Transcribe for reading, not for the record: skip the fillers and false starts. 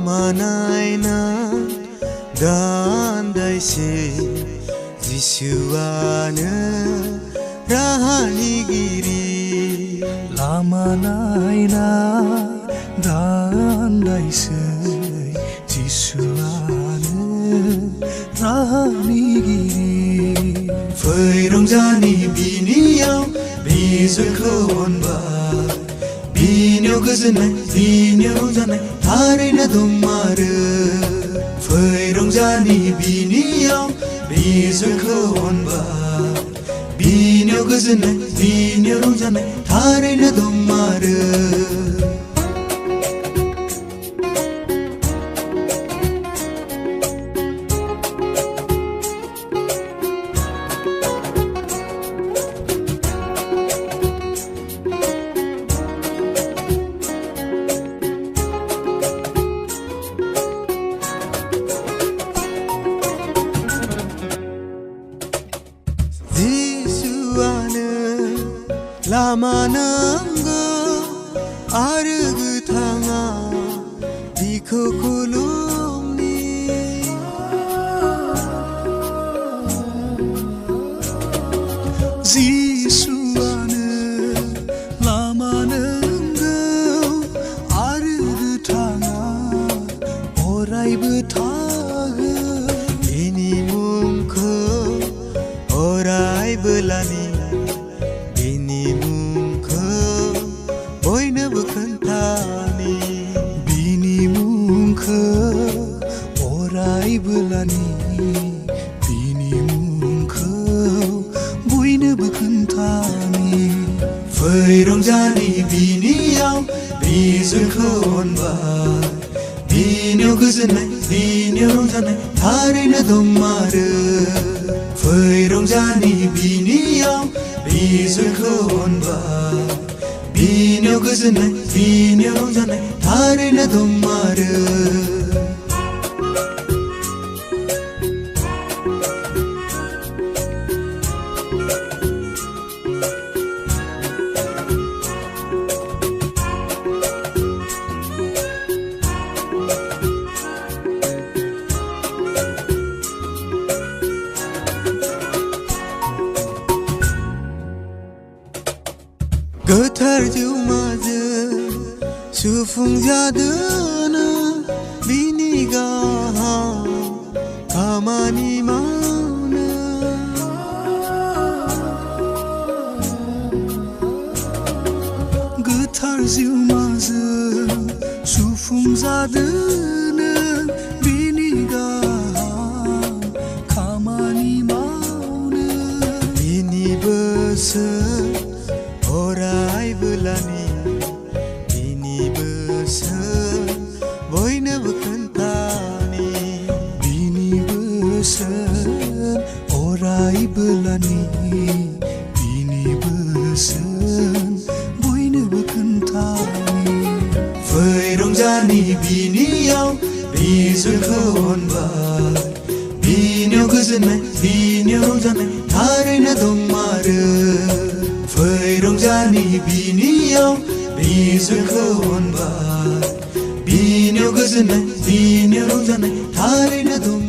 लामानायना दान्दायसे जिसुआनो राहानिगिरि लामानायना दान्दायसे जिसुआनो राहानिगिरि फै रंजानि बिनियाव बिजोंखौ अनबाय बिनियाव गोजोननाय बिनियाव रंजानाय थारैनो दंमारो फै रंजानि बिनियाव बिजोंखौ अनबाय बिनियाव गोजोननाय बिनियाव रंजानाय थारैनो दंमारो जिसुआनो लामा नांगौ आरो गोथाङा बिखौ खुलुमनि जिसुआनो लामा नांगौ आरो गोथाङा अरायबो थागोन बिनि मुंखौ अरायबोलानि बिनि मुंखौ बयनोबो खोन्थानि बिनि मुंखौ अरायबोलानि बिनि मुंखौ बयनोबो खोन्थानि फै रंजानि बिनियाव बिजोंखौ अनबाय बिनियाव गोजोननाय बिनियाव रंजानाय थारैनो दंमारो फै रंजानि बिनियाव बिजोंखौ अनबाय बिनियाव गोजोननाय बिनियाव रंजानाय थारैनो दंमारो गोथार जिउमाजों सुफुंजादोनो बिनि गाहाम खामानि मावनो गोथार जिउमाजों सुफुंजादोनो बिनि गाहाम खामानि मावनो बिनि बोसोर अरायबोलानि बिनि बोसोर बयनोबो खोन्थानि बिनि बोसोर अरायबोलानि बिनि बोसोर बयनोबो खोन्थानि फै रंजानि बिनियाव बिजोंखौ अनबाय बिनियाव गोजोननाय बिनियाव रंजानाय थारैनो दंमारो फै रंजानि बिनियाव बिजोंखौ अनबाय बिनियाव गोजोननाय बिनियाव रंजानाय थारैनो दं